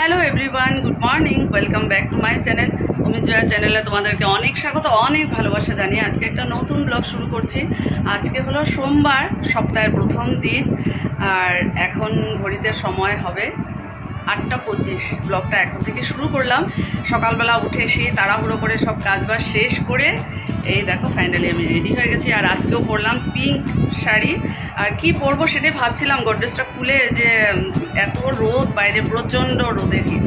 Hello everyone, good morning, welcome back to my channel. Amit Jaya চ্যানেলে তোমাদেরকে অনেক স্বাগত, অনেক ভালোবাসা জানিয়ে আজকে একটা নতুন ব্লগ শুরু করছি। আজকে হলো সোমবার, সপ্তাহের প্রথম দিন, আর এখন ঘড়িতে সময় হবে 8:25। ব্লগটা এখন থেকে শুরু করলাম। সকালবেলা উঠে এসে তাড়াহুড়ো করে সব কাজবাজ শেষ করে এই দেখো ফাইনালি আমি রেডি হয়ে গেছি। আর আজকেও পরলাম পিঙ্ক শাড়ি। আর কি পরবো সেটাই ভাবছিলাম, গডরেজটা খুলে, যে এত রোদ বাইরে, প্রচণ্ড রোদের হিট,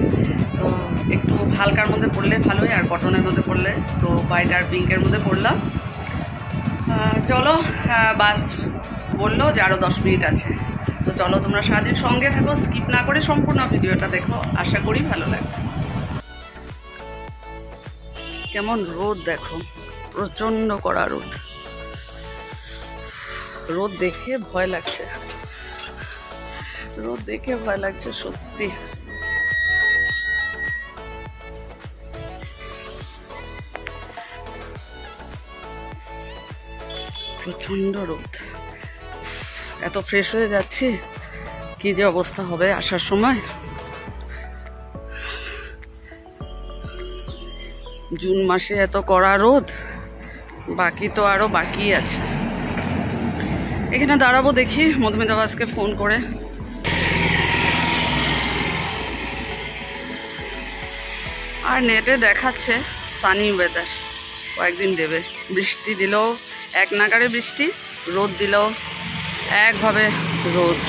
তো একটু হালকার মধ্যে পরলে ভালোই, আর কটনের মধ্যে পরলে তো হোয়াইট আর পিঙ্কের মধ্যে পরলাম। চলো, বাস বললো যে আরও 10 মিনিট আছে, তো চলো তোমরা সারাদিন সঙ্গে থাকো, স্কিপ না করে সম্পূর্ণ ভিডিওটা দেখো, আশা করি ভালো লাগবে। কেমন রোদ দেখো, প্রচণ্ড কড়া রোদ। রোদ দেখে ভয় লাগছে, রোদ দেখে ভয় লাগছে সত্যি। প্রচণ্ড রোদ, এত ফ্রেশ হয়ে যাচ্ছি, কি যে অবস্থা হবে আসার সময়। জুন মাসে এত কড়া রোদ, বাকি তো আরো বাকি আছে। এখানে দাঁড়াবো, দেখি মধুমিতাবাসকে ফোন করে। আর নেটে দেখাচ্ছে সানি ওয়েদার, কয়েকদিন দেবে। বৃষ্টি দিলেও এক নাগারে বৃষ্টি, রোদ দিলেও একভাবে রোদ।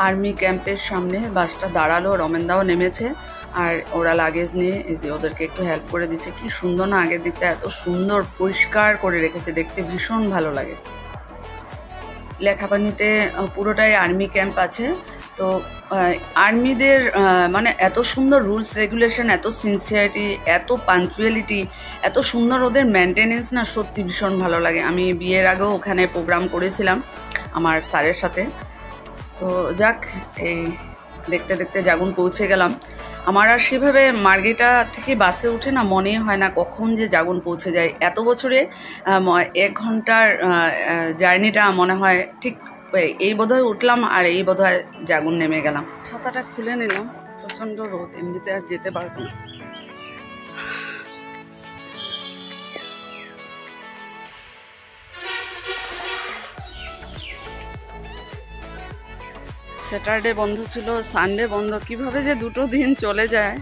আর্মি ক্যাম্পের সামনে বাসটা দাঁড়ালো, রমেনদাও নেমেছে, আর ওরা লাগেজ নিয়ে ওদেরকে একটু হেল্প করে দিচ্ছে। কি সুন্দর না, আগের দিকটা এত সুন্দর পরিষ্কার করে রেখেছে, দেখতে ভীষণ ভালো লাগে। লেখাপানিতে পুরোটাই আর্মি ক্যাম্প আছে, তো আর্মিদের মানে এত সুন্দর রুলস রেগুলেশন, এত সিনসিয়ারিটি, এত পাঞ্চুয়ালিটি, এত সুন্দর ওদের মেনটেনেন্স না, সত্যি ভীষণ ভালো লাগে। আমি বিয়ের আগেও ওখানে প্রোগ্রাম করেছিলাম আমার স্যারের সাথে। তো যাক, এই দেখতে দেখতে জাগুন পৌঁছে গেলাম। আমার আর সেভাবে মার্গেটা থেকে বাসে উঠে না মনে হয় না কখন যে জাগুন পৌঁছে যায়। এত বছরে 1 ঘন্টার জার্নিটা মনে হয় ঠিক এই বোধহয় উঠলাম আর এই বোধহয় জাগুন নেমে গেলাম। ছাতাটা খুলে নিলাম, প্রচণ্ড রোদ, এমনিতে আর যেতে পারবো না। স্যাটারডে বন্ধ ছিল, সানডে বন্ধ, কিভাবে যে দুটো দিন চলে যায়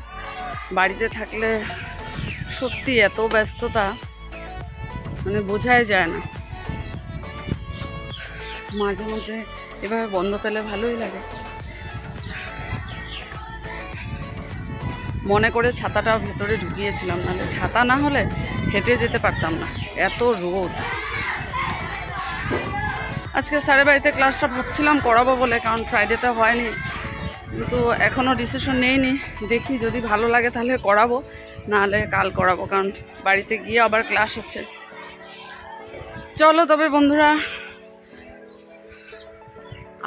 বাড়িতে থাকলে, সত্যি এত ব্যস্ততা মানে বোঝাই যায় না। মাঝে মধ্যে এভাবে বন্ধ পেলে ভালোই লাগে। মনে করে ছাতাটা ভেতরে ঢুকিয়েছিলাম, নাহলে ছাতা না হলে হেঁটে যেতে পারতাম না, এত রোদ। আজকে স্যারের বাড়িতে ক্লাসটা ভাবছিলাম করাবো বলে, কারণ ফ্রাইডেতে হয়নি, কিন্তু এখনও ডিসিশন নেইনি। দেখি যদি ভালো লাগে তাহলে করাবো, নাহলে কাল করাবো, কারণ বাড়িতে গিয়ে আবার ক্লাস আছে। চলো তবে বন্ধুরা,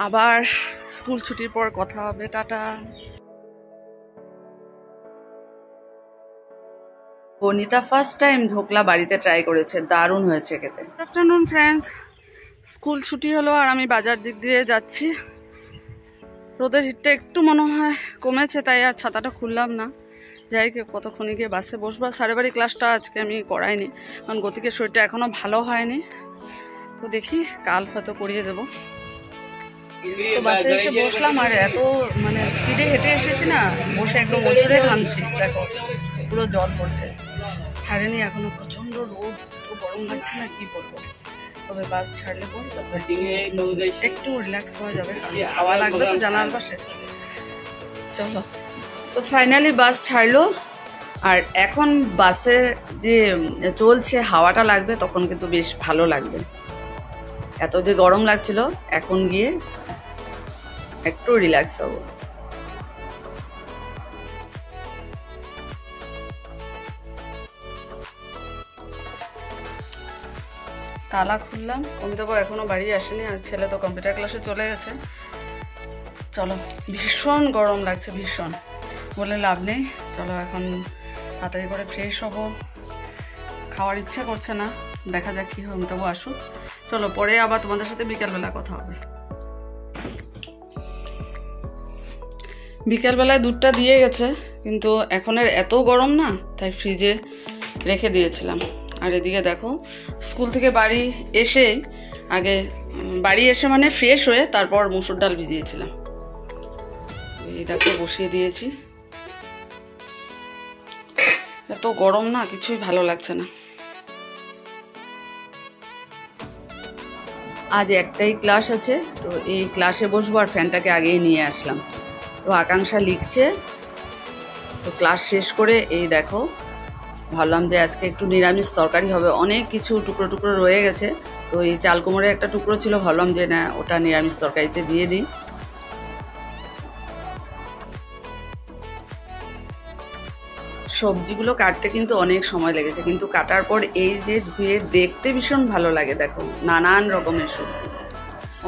আবার স্কুল ছুটির পর কথা হবে, টাটা। বনিতা ফার্স্ট টাইম ধোকলা বাড়িতে ট্রাই করেছে, দারুণ হয়েছে খেতে। গুড আফটারনুন ফ্রেন্ডস, স্কুল ছুটি হলো আর আমি বাজার দিক দিয়ে যাচ্ছি। রোদের হিটটা একটু মনে হয় কমেছে, তাই আর ছাতাটা খুললাম না। যাই কতক্ষণে গিয়ে বাসে বসবো। সাড়ে বাড়ি ক্লাসটা আজকে আমি করাইনি, কারণ গতিকের শরীরটা এখনও ভালো হয়নি, তো দেখি কাল হয়তো করিয়ে দেবো। তো বাসে এসে বসলাম, আর এত মানে স্পিডে হেঁটে এসেছি না, বসে একদম ওঝরে ঘামছি, দেখো পুরো জল পড়ছে, ছাড়েনি এখনো। প্রচণ্ড রোদ, তো গরম লাগছে না, কি বলবো। তবে বাস ছাড়লে পর একটু রিল্যাক্স হয়ে যাবে, হাওয়া লাগবে তো জানালার পাশে। চলো, তো ফাইনালি বাস ছাড়লো, আর এখন বাসের যে চলছে হাওয়াটা লাগবে, তখন কিন্তু বেশ ভালো লাগবে। এত যে গরম লাগছিল, এখন গিয়ে একটু রিল্যাক্স হবো। তালা খুললাম, অমিতাভ এখনো বাড়ি আসেনি, আর ছেলে তো কম্পিউটার ক্লাসে চলে গেছে। চলো, ভীষণ গরম লাগছে, ভীষণ, বলে লাভ নেই। চলো এখন তাড়াতাড়ি করে ফ্রেশ হবো, খাওয়ার ইচ্ছা করছে না, দেখা যাক কী হয়, তবু আসুক। চলো পরে আবার তোমাদের সাথে বিকালবেলা কথা হবে। বিকালবেলায় দুধটা দিয়ে গেছে, কিন্তু এখনের এত গরম না, তাই ফ্রিজে রেখে দিয়েছিলাম। আর এদিকে দেখো স্কুল থেকে বাড়ি এসেই আগে বাড়ি এসে মানে ফ্রেশ হয়ে তারপর মুসুর ডাল ভিজিয়েছিলাম। এই দেখো বসিয়ে দিয়েছি। এত গরম না, কিছুই ভালো লাগছে না। আজ একটাই ক্লাস আছে, তো এই ক্লাসে বসবো আর ফ্যানটাকে আগেই নিয়ে আসলাম। তো আকাঙ্ক্ষা লিখছে, তো ক্লাস শেষ করে এই দেখো ভাবলাম যে আজকে একটু নিরামিষ তরকারি হবে, অনেক কিছু টুকরো টুকরো রয়ে গেছে। তো এই চাল কুমড়োর একটা টুকরো ছিল, ভাবলাম যে না ওটা নিরামিষ তরকারিতে দিয়ে দিই। সবজিগুলো কাটতে কিন্তু অনেক সময় লেগেছে, কিন্তু কাটার পর এই যে ধুয়ে দেখতে ভীষণ ভালো লাগে। দেখো নানান রকমের সবজি,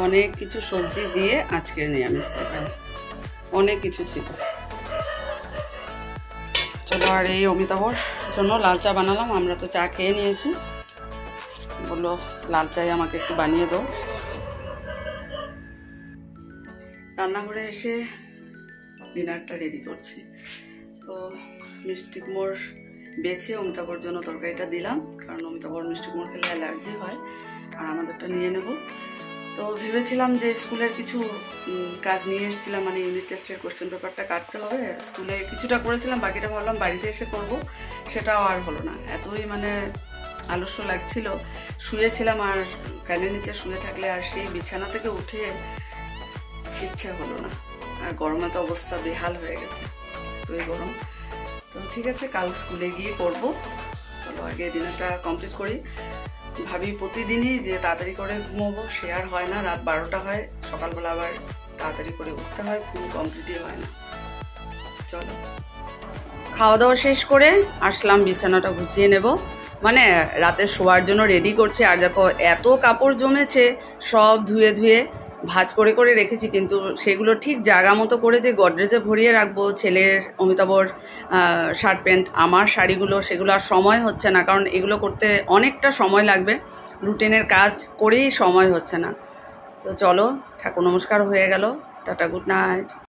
অনেক কিছু সবজি দিয়ে আজকের নিরামিষ তরকারি, অনেক কিছু ছিল। চলো, আর এই অমিতাভর জন্য লাল চা বানালাম। আমরা তো চা খেয়ে নিয়েছি, বললো লাল চাই আমাকে একটু বানিয়ে দাও। রান্নাঘরে এসে ডিনারটা রেডি করছি। তো মিষ্টি কুমড় বেছে অমিতাভর জন্য তরকারিটা দিলাম, কারণ অমিতাভর মিষ্টি কুমড় খেলে অ্যালার্জি হয়, আর আমাদেরটা নিয়ে নেব। তো ভেবেছিলাম যে স্কুলের কিছু কাজ নিয়ে এসেছিলাম, মানে ইউনিট টেস্টের কোশ্চেন পেপারটা কাটতে হবে। স্কুলে কিছুটা করেছিলাম, বাকিটা ভাবলাম বাড়িতে এসে করব, সেটাও আর হলো না। এতই মানে আলস্য লাগছিল, শুয়েছিলাম, আর ফ্যানের নিচে শুয়ে থাকলে আর সেই বিছানা থেকে উঠে ইচ্ছা হলো না। আর গরমে তো অবস্থা বেহাল হয়ে গেছে, তো এই গরম। তো ঠিক আছে, কাল স্কুলে গিয়ে করব। চলো আগে ডিনারটা কমপ্লিট করি। ভাবি প্রতিদিনই যে তাড়াতাড়ি করে ঘুমোবো, সে আর হয় না, রাত 12টা হয়, সকালবেলা আবার তাড়াতাড়ি করে উঠতে হয়, ঘুম কমপ্লিটই হয় না। চলো খাওয়া দাওয়া শেষ করে আসলাম, বিছানাটা গুছিয়ে নেব, মানে রাতে শোয়ার জন্য রেডি করছি। আর দেখো এত কাপড় জমেছে, সব ধুয়ে ধুয়ে ভাঁজ করে করে রেখেছি, কিন্তু সেগুলো ঠিক জায়গা মতো করে যে গডরেজে ভরিয়ে রাখবো, ছেলের অমিতাভর শার্ট প্যান্ট, আমার শাড়িগুলো, সেগুলো আর সময় হচ্ছে না, কারণ এগুলো করতে অনেকটা সময় লাগবে, রুটিনের কাজ করেই সময় হচ্ছে না। তো চলো, ঠাকুর নমস্কার হয়ে গেল, টাটা, গুড নাইট।